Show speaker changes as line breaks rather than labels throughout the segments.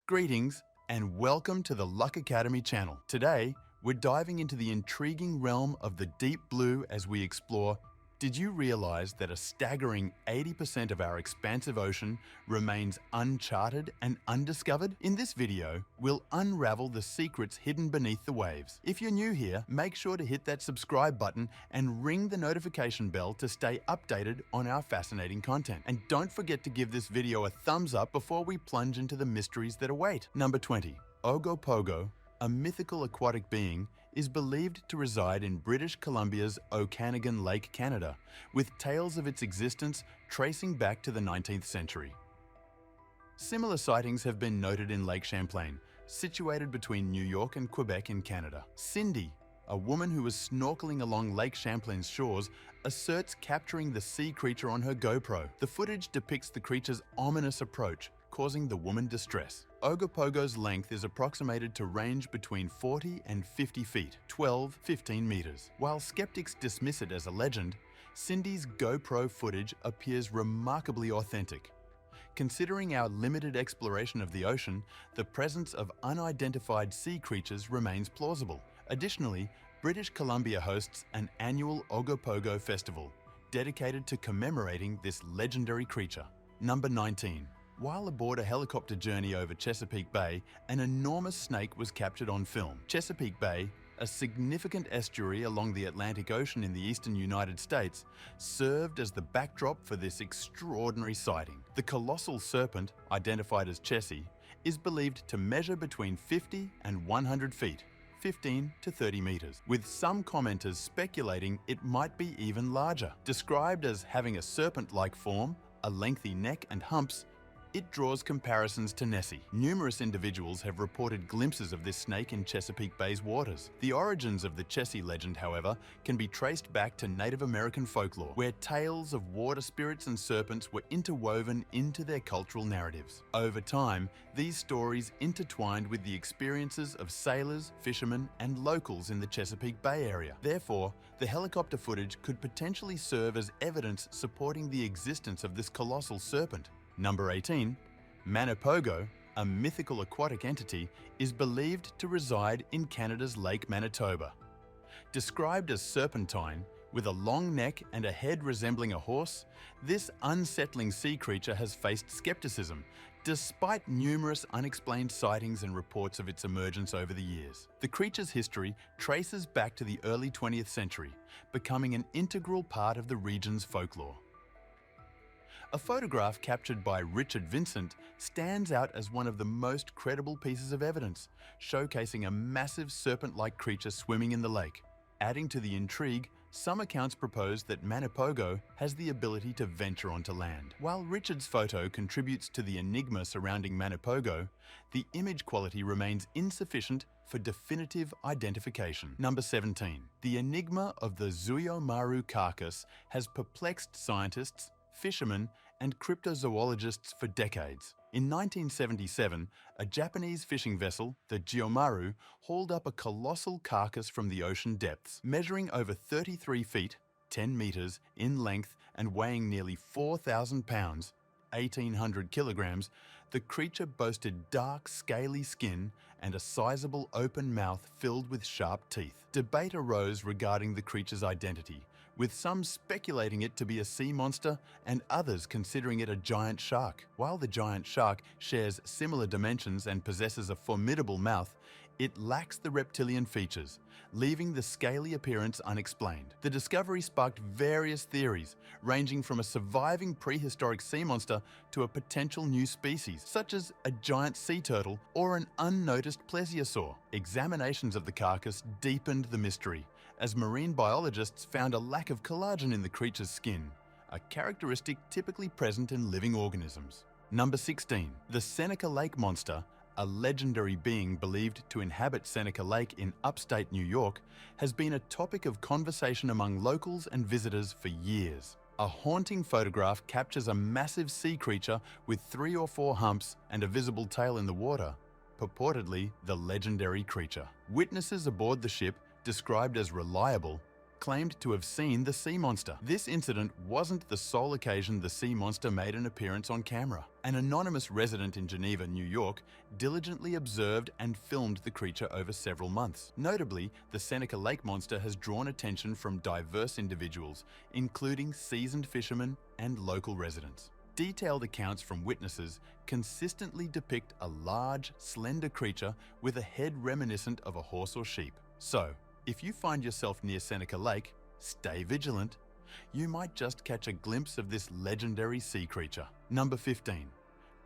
Greetings and welcome to the Luck Academy channel. Today, we're diving into the intriguing realm of the deep blue as we explore. Did you realize that a staggering 80% of our expansive ocean remains uncharted and undiscovered? In this video, we'll unravel the secrets hidden beneath the waves. If you're new here, make sure to hit that subscribe button and ring the notification bell to stay updated on our fascinating content. And don't forget to give this video a thumbs up before we plunge into the mysteries that await. Number 20. Ogopogo, a mythical aquatic being, is believed to reside in British Columbia's Okanagan Lake, Canada, with tales of its existence tracing back to the 19th century. Similar sightings have been noted in Lake Champlain, situated between New York and Quebec in Canada. Cindy, a woman who was snorkeling along Lake Champlain's shores, asserts capturing the sea creature on her GoPro. The footage depicts the creature's ominous approach, causing the woman distress. Ogopogo's length is approximated to range between 40 and 50 feet, 12-15 meters. While skeptics dismiss it as a legend, Cindy's GoPro footage appears remarkably authentic. Considering our limited exploration of the ocean, the presence of unidentified sea creatures remains plausible. Additionally, British Columbia hosts an annual Ogopogo festival, dedicated to commemorating this legendary creature. Number 19. While aboard a helicopter journey over Chesapeake Bay, an enormous snake was captured on film. Chesapeake Bay, a significant estuary along the Atlantic Ocean in the eastern United States, served as the backdrop for this extraordinary sighting. The colossal serpent, identified as Chessie, is believed to measure between 50 and 100 feet, 15 to 30 meters, with some commenters speculating it might be even larger. Described as having a serpent-like form, a lengthy neck and humps, it draws comparisons to Nessie. Numerous individuals have reported glimpses of this snake in Chesapeake Bay's waters. The origins of the Chessie legend, however, can be traced back to Native American folklore, where tales of water spirits and serpents were interwoven into their cultural narratives. Over time, these stories intertwined with the experiences of sailors, fishermen, and locals in the Chesapeake Bay area. Therefore, the helicopter footage could potentially serve as evidence supporting the existence of this colossal serpent. Number 18. Manipogo, a mythical aquatic entity, is believed to reside in Canada's Lake Manitoba. Described as serpentine, with a long neck and a head resembling a horse, this unsettling sea creature has faced skepticism, despite numerous unexplained sightings and reports of its emergence over the years. The creature's history traces back to the early 20th century, becoming an integral part of the region's folklore. A photograph captured by Richard Vincent stands out as one of the most credible pieces of evidence, showcasing a massive serpent-like creature swimming in the lake. Adding to the intrigue, some accounts propose that Manipogo has the ability to venture onto land. While Richard's photo contributes to the enigma surrounding Manipogo, the image quality remains insufficient for definitive identification. Number 17. The enigma of the Zuyomaru carcass has perplexed scientists, fishermen, and cryptozoologists for decades. In 1977, a Japanese fishing vessel, the Giyomaru, hauled up a colossal carcass from the ocean depths. Measuring over 33 feet, 10 meters, in length and weighing nearly 4,000 pounds, 1,800 kilograms, the creature boasted dark, scaly skin and a sizable open mouth filled with sharp teeth. Debate arose regarding the creature's identity, with some speculating it to be a sea monster and others considering it a giant shark. While the giant shark shares similar dimensions and possesses a formidable mouth, it lacks the reptilian features, leaving the scaly appearance unexplained. The discovery sparked various theories, ranging from a surviving prehistoric sea monster to a potential new species, such as a giant sea turtle or an unnoticed plesiosaur. Examinations of the carcass deepened the mystery, as marine biologists found a lack of collagen in the creature's skin, a characteristic typically present in living organisms. Number 16. The Seneca Lake Monster, a legendary being believed to inhabit Seneca Lake in upstate New York, has been a topic of conversation among locals and visitors for years. A haunting photograph captures a massive sea creature with 3 or 4 humps and a visible tail in the water, purportedly the legendary creature. Witnesses aboard the ship, described as reliable, claimed to have seen the sea monster. This incident wasn't the sole occasion the sea monster made an appearance on camera. An anonymous resident in Geneva, New York, diligently observed and filmed the creature over several months. Notably, the Seneca Lake monster has drawn attention from diverse individuals, including seasoned fishermen and local residents. Detailed accounts from witnesses consistently depict a large, slender creature with a head reminiscent of a horse or sheep. So, if you find yourself near Seneca Lake, stay vigilant. You might just catch a glimpse of this legendary sea creature. Number 15.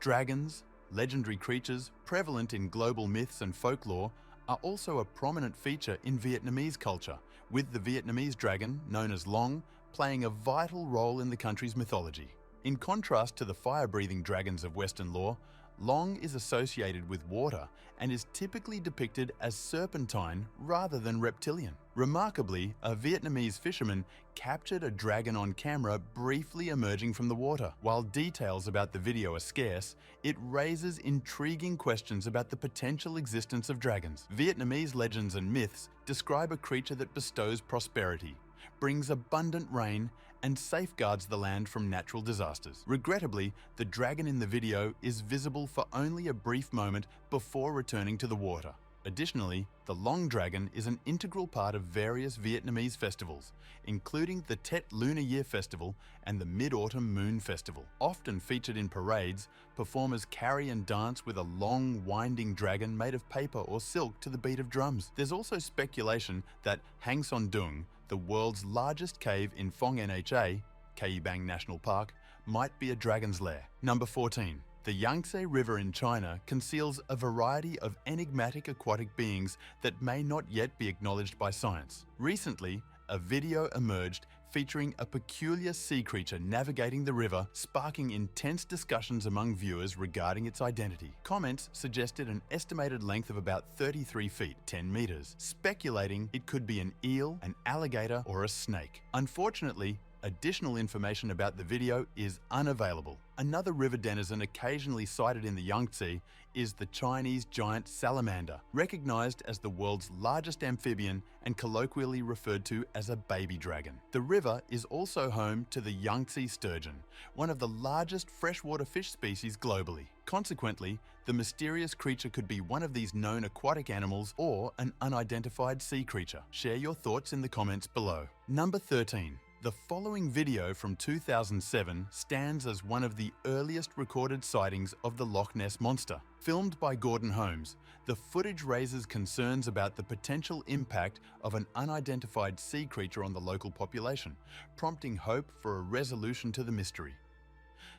Dragons, legendary creatures prevalent in global myths and folklore, are also a prominent feature in Vietnamese culture, with the Vietnamese dragon, known as Long, playing a vital role in the country's mythology. In contrast to the fire-breathing dragons of Western lore, Long is associated with water and is typically depicted as serpentine rather than reptilian. Remarkably, a Vietnamese fisherman captured a dragon on camera briefly emerging from the water. While details about the video are scarce, it raises intriguing questions about the potential existence of dragons. Vietnamese legends and myths describe a creature that bestows prosperity, brings abundant rain, and safeguards the land from natural disasters. Regrettably, the dragon in the video is visible for only a brief moment before returning to the water. Additionally, the Long Dragon is an integral part of various Vietnamese festivals, including the Tet Lunar Year Festival and the Mid-Autumn Moon Festival. Often featured in parades, performers carry and dance with a long, winding dragon made of paper or silk to the beat of drums. There's also speculation that Hang Son Doong, the world's largest cave in Phong Nha, Kai Bang National Park, might be a dragon's lair. Number 14. The Yangtze River in China conceals a variety of enigmatic aquatic beings that may not yet be acknowledged by science. Recently, a video emerged featuring a peculiar sea creature navigating the river, sparking intense discussions among viewers regarding its identity. Comments suggested an estimated length of about 33 feet, 10 meters, speculating it could be an eel, an alligator, or a snake. Unfortunately, additional information about the video is unavailable. Another river denizen occasionally sighted in the Yangtze is the Chinese giant salamander, recognized as the world's largest amphibian and colloquially referred to as a baby dragon. The river is also home to the Yangtze sturgeon, one of the largest freshwater fish species globally. Consequently, the mysterious creature could be one of these known aquatic animals or an unidentified sea creature. Share your thoughts in the comments below. Number 13. The following video from 2007 stands as one of the earliest recorded sightings of the Loch Ness Monster. Filmed by Gordon Holmes, the footage raises concerns about the potential impact of an unidentified sea creature on the local population, prompting hope for a resolution to the mystery.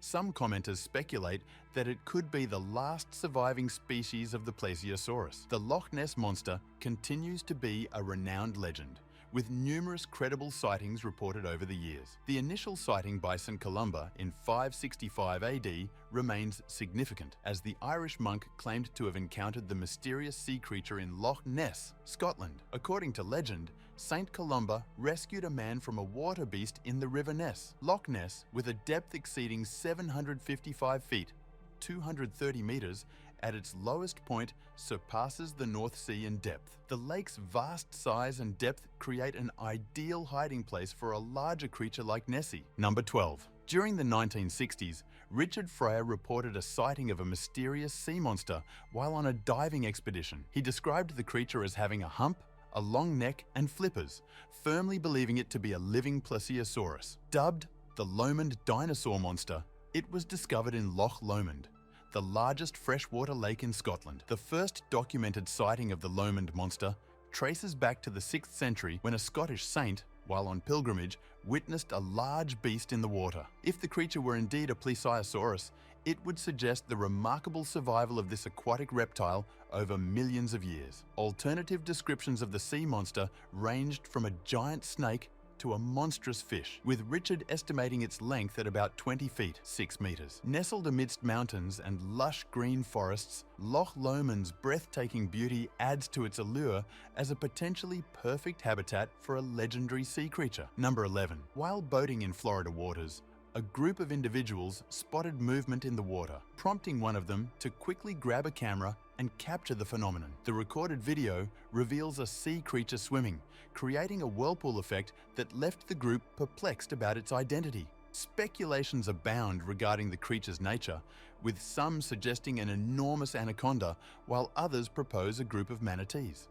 Some commenters speculate that it could be the last surviving species of the Plesiosaurus. The Loch Ness Monster continues to be a renowned legend, with numerous credible sightings reported over the years. The initial sighting by St. Columba in 565 AD remains significant, as the Irish monk claimed to have encountered the mysterious sea creature in Loch Ness, Scotland. According to legend, St. Columba rescued a man from a water beast in the River Ness. Loch Ness, with a depth exceeding 755 feet, 230 meters, at its lowest point, surpasses the North Sea in depth. The lake's vast size and depth create an ideal hiding place for a larger creature like Nessie. Number 12. During the 1960s, Richard Freyer reported a sighting of a mysterious sea monster while on a diving expedition. He described the creature as having a hump, a long neck, and flippers, firmly believing it to be a living Plesiosaurus. Dubbed the Lomond Dinosaur Monster, it was discovered in Loch Lomond, the largest freshwater lake in Scotland. The first documented sighting of the Lomond monster traces back to the 6th century when a Scottish saint, while on pilgrimage, witnessed a large beast in the water. If the creature were indeed a Plesiosaurus, it would suggest the remarkable survival of this aquatic reptile over millions of years. Alternative descriptions of the sea monster ranged from a giant snake to a monstrous fish, with Richard estimating its length at about 20 feet, 6 meters. Nestled amidst mountains and lush green forests, Loch Lomond's breathtaking beauty adds to its allure as a potentially perfect habitat for a legendary sea creature. Number 11. While boating in Florida waters, a group of individuals spotted movement in the water, prompting one of them to quickly grab a camera and capture the phenomenon. The recorded video reveals a sea creature swimming, creating a whirlpool effect that left the group perplexed about its identity. Speculations abound regarding the creature's nature, with some suggesting an enormous anaconda, while others propose a group of manatees.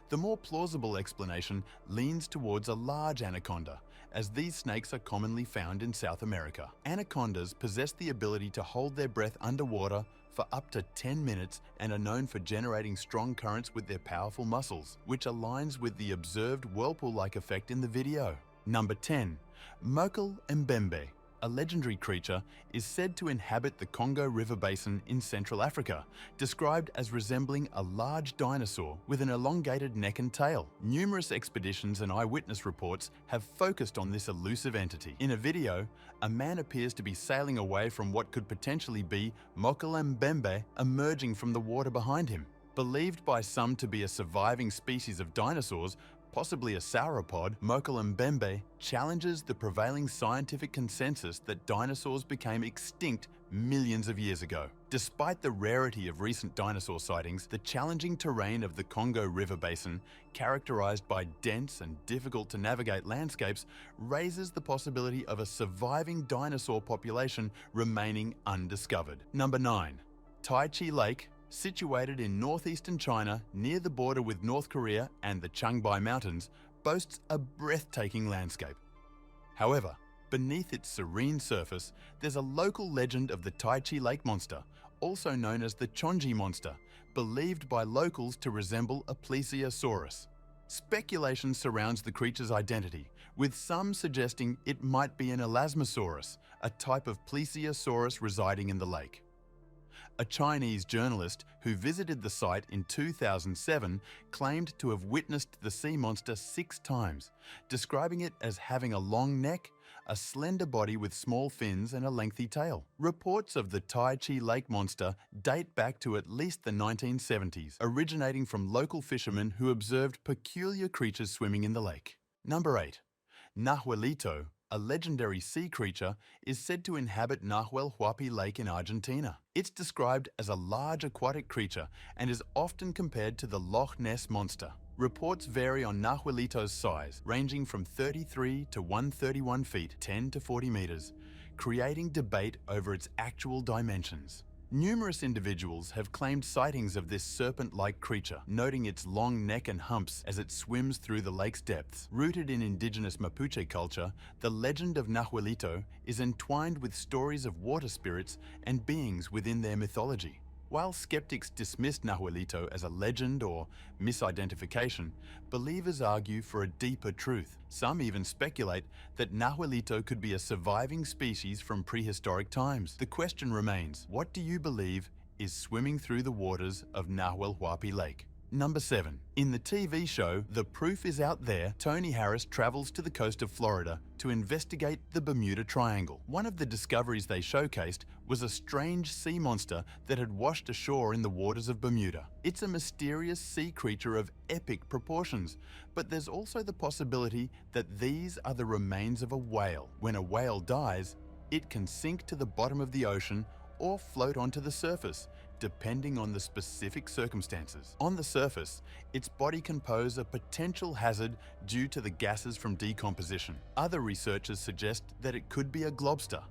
The more plausible explanation leans towards a large anaconda, as these snakes are commonly found in South America. Anacondas possess the ability to hold their breath underwater for up to 10 minutes and are known for generating strong currents with their powerful muscles, which aligns with the observed whirlpool-like effect in the video. Number 10. Mokele Mbembe, a legendary creature, is said to inhabit the Congo River basin in Central Africa, described as resembling a large dinosaur with an elongated neck and tail. Numerous expeditions and eyewitness reports have focused on this elusive entity. In a video, a man appears to be sailing away from what could potentially be Mokele Mbembe emerging from the water behind him. Believed by some to be a surviving species of dinosaurs, possibly a sauropod, Mokele Mbembe challenges the prevailing scientific consensus that dinosaurs became extinct millions of years ago. Despite the rarity of recent dinosaur sightings, the challenging terrain of the Congo River basin, characterized by dense and difficult to navigate landscapes, raises the possibility of a surviving dinosaur population remaining undiscovered. Number 9. Taichi Lake, situated in northeastern China near the border with North Korea and the Changbai Mountains, boasts a breathtaking landscape. However, beneath its serene surface, there's a local legend of the Taichi Lake monster, also known as the Chonji monster, believed by locals to resemble a plesiosaurus. Speculation surrounds the creature's identity, with some suggesting it might be an elasmosaurus, a type of plesiosaurus residing in the lake. A Chinese journalist who visited the site in 2007 claimed to have witnessed the sea monster 6 times, describing it as having a long neck, a slender body with small fins and a lengthy tail. Reports of the Taichi Lake monster date back to at least the 1970s, originating from local fishermen who observed peculiar creatures swimming in the lake. Number 8. Nahuelito, a legendary sea creature, is said to inhabit Nahuel Huapi Lake in Argentina. It's described as a large aquatic creature and is often compared to the Loch Ness monster. Reports vary on Nahuelito's size, ranging from 33 to 131 feet, 10 to 40 meters, creating debate over its actual dimensions. Numerous individuals have claimed sightings of this serpent-like creature, noting its long neck and humps as it swims through the lake's depths. Rooted in indigenous Mapuche culture, the legend of Nahuelito is entwined with stories of water spirits and beings within their mythology. While skeptics dismiss Nahuelito as a legend or misidentification, believers argue for a deeper truth. Some even speculate that Nahuelito could be a surviving species from prehistoric times. The question remains, what do you believe is swimming through the waters of Nahuel Huapi Lake? Number 7. In the TV show The Proof Is Out There, Tony Harris travels to the coast of Florida to investigate the Bermuda Triangle. One of the discoveries they showcased was a strange sea monster that had washed ashore in the waters of Bermuda. It's a mysterious sea creature of epic proportions, but there's also the possibility that these are the remains of a whale. When a whale dies, it can sink to the bottom of the ocean or float onto the surface, depending on the specific circumstances. On the surface, its body can pose a potential hazard due to the gases from decomposition. Other researchers suggest that it could be a globster,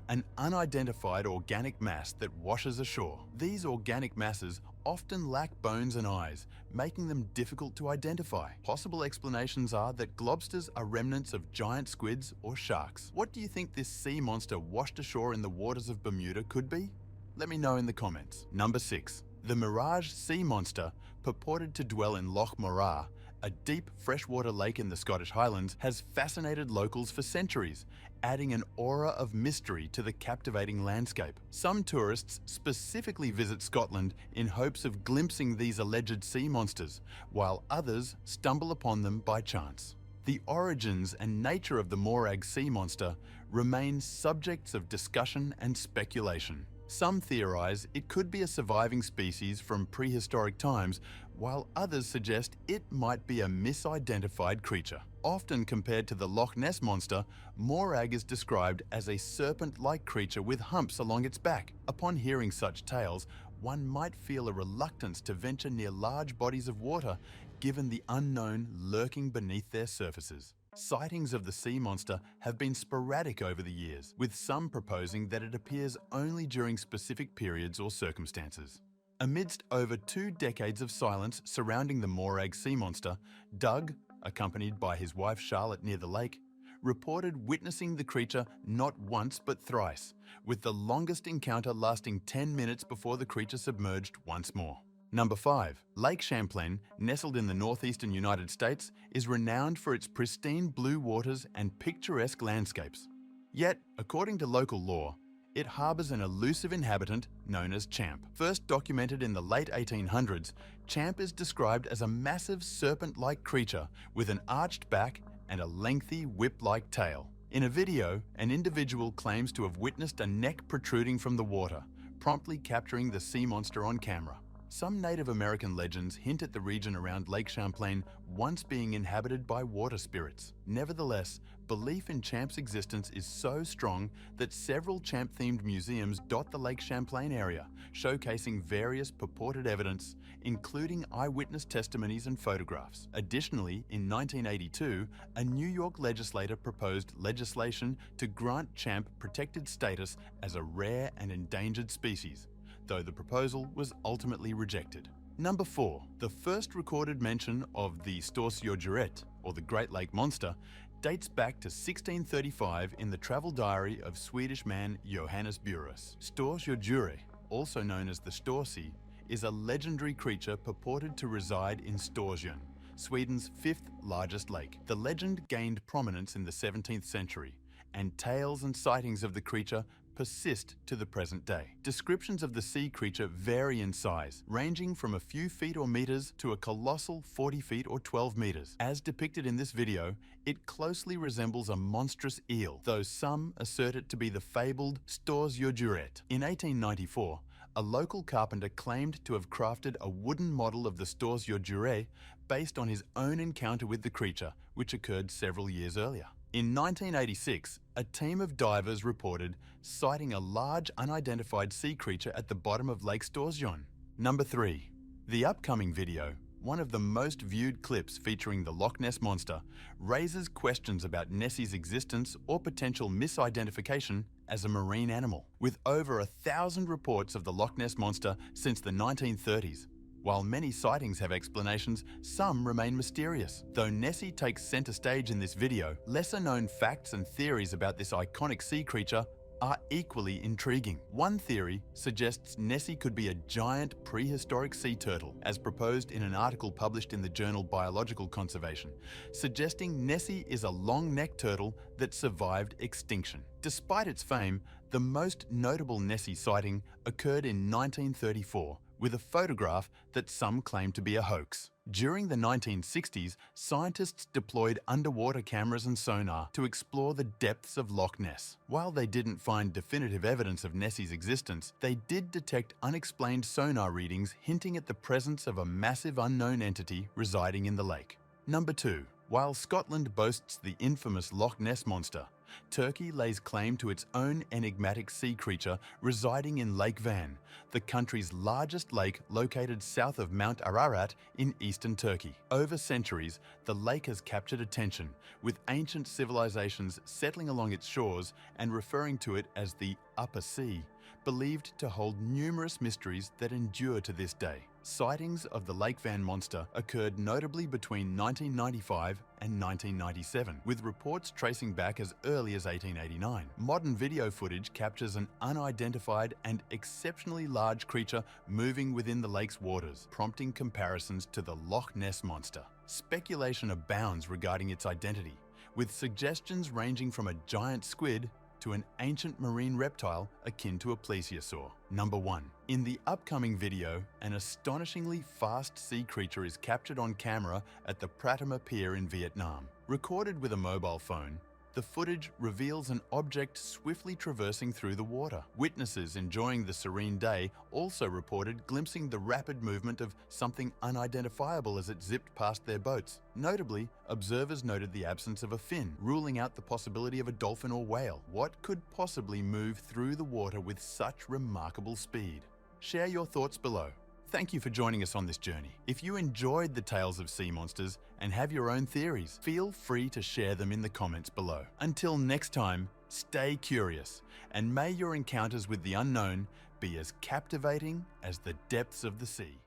an unidentified organic mass that washes ashore. These organic masses often lack bones and eyes, making them difficult to identify. Possible explanations are that globsters are remnants of giant squids or sharks. What do you think this sea monster washed ashore in the waters of Bermuda could be? Let me know in the comments. Number 6. The Mirage Sea Monster, purported to dwell in Loch Morar, a deep freshwater lake in the Scottish Highlands, has fascinated locals for centuries, adding an aura of mystery to the captivating landscape. Some tourists specifically visit Scotland in hopes of glimpsing these alleged sea monsters, while others stumble upon them by chance. The origins and nature of the Morag sea monster remain subjects of discussion and speculation. Some theorize it could be a surviving species from prehistoric times, while others suggest it might be a misidentified creature. Often compared to the Loch Ness Monster, Morag is described as a serpent-like creature with humps along its back. Upon hearing such tales, one might feel a reluctance to venture near large bodies of water, given the unknown lurking beneath their surfaces. Sightings of the sea monster have been sporadic over the years, with some proposing that it appears only during specific periods or circumstances. Amidst over 2 decades of silence surrounding the Morag sea monster, Doug, accompanied by his wife Charlotte near the lake, reported witnessing the creature not once but thrice, with the longest encounter lasting 10 minutes before the creature submerged once more. Number 5. Lake Champlain, nestled in the northeastern United States, is renowned for its pristine blue waters and picturesque landscapes. Yet, according to local law, it harbors an elusive inhabitant known as Champ. First documented in the late 1800s, Champ is described as a massive serpent-like creature with an arched back and a lengthy whip-like tail. In a video, an individual claims to have witnessed a neck protruding from the water, promptly capturing the sea monster on camera. Some Native American legends hint at the region around Lake Champlain once being inhabited by water spirits. Nevertheless, belief in Champ's existence is so strong that several Champ-themed museums dot the Lake Champlain area, showcasing various purported evidence, including eyewitness testimonies and photographs. Additionally, in 1982, a New York legislator proposed legislation to grant Champ protected status as a rare and endangered species, though the proposal was ultimately rejected. Number 4. The first recorded mention of the Storsjöodjuret, or the Great Lake Monster, dates back to 1635 in the travel diary of Swedish man Johannes Burus. Storsjöodjure, also known as the Storsey, is a legendary creature purported to reside in Storsjön, Sweden's 5th largest lake. The legend gained prominence in the 17th century, and tales and sightings of the creature persist to the present day. Descriptions of the sea creature vary in size, ranging from a few feet or meters to a colossal 40 feet or 12 meters. As depicted in this video, it closely resembles a monstrous eel, though some assert it to be the fabled Storsjöodjuret. In 1894, a local carpenter claimed to have crafted a wooden model of the Storsjöodjuret based on his own encounter with the creature, which occurred several years earlier. In 1986, a team of divers reported sighting a large unidentified sea creature at the bottom of Lake Storsjön. Number 3. The upcoming video, one of the most viewed clips featuring the Loch Ness Monster, raises questions about Nessie's existence or potential misidentification as a marine animal. With over 1,000 reports of the Loch Ness Monster since the 1930s, while many sightings have explanations, some remain mysterious. Though Nessie takes center stage in this video, lesser-known facts and theories about this iconic sea creature are equally intriguing. One theory suggests Nessie could be a giant prehistoric sea turtle, as proposed in an article published in the journal Biological Conservation, suggesting Nessie is a long-necked turtle that survived extinction. Despite its fame, the most notable Nessie sighting occurred in 1934, with a photograph that some claim to be a hoax. During the 1960s, scientists deployed underwater cameras and sonar to explore the depths of Loch Ness. While they didn't find definitive evidence of Nessie's existence, they did detect unexplained sonar readings hinting at the presence of a massive unknown entity residing in the lake. Number 2. While Scotland boasts the infamous Loch Ness Monster, Turkey lays claim to its own enigmatic sea creature residing in Lake Van, the country's largest lake located south of Mount Ararat in eastern Turkey. Over centuries, the lake has captured attention, with ancient civilizations settling along its shores and referring to it as the Upper Sea, believed to hold numerous mysteries that endure to this day. Sightings of the Lake Van monster occurred notably between 1995 and 1997, with reports tracing back as early as 1889. Modern video footage captures an unidentified and exceptionally large creature moving within the lake's waters, prompting comparisons to the Loch Ness monster. Speculation abounds regarding its identity, with suggestions ranging from a giant squid to an ancient marine reptile akin to a plesiosaur. Number 1. In the upcoming video, an astonishingly fast sea creature is captured on camera at the Pratima Pier in Vietnam. Recorded with a mobile phone, The footage reveals an object swiftly traversing through the water. Witnesses enjoying the serene day also reported glimpsing the rapid movement of something unidentifiable as it zipped past their boats. Notably, observers noted the absence of a fin, ruling out the possibility of a dolphin or whale. What could possibly move through the water with such remarkable speed? Share your thoughts below. Thank you for joining us on this journey. If you enjoyed the tales of sea monsters and have your own theories, feel free to share them in the comments below. Until next time, stay curious, and may your encounters with the unknown be as captivating as the depths of the sea.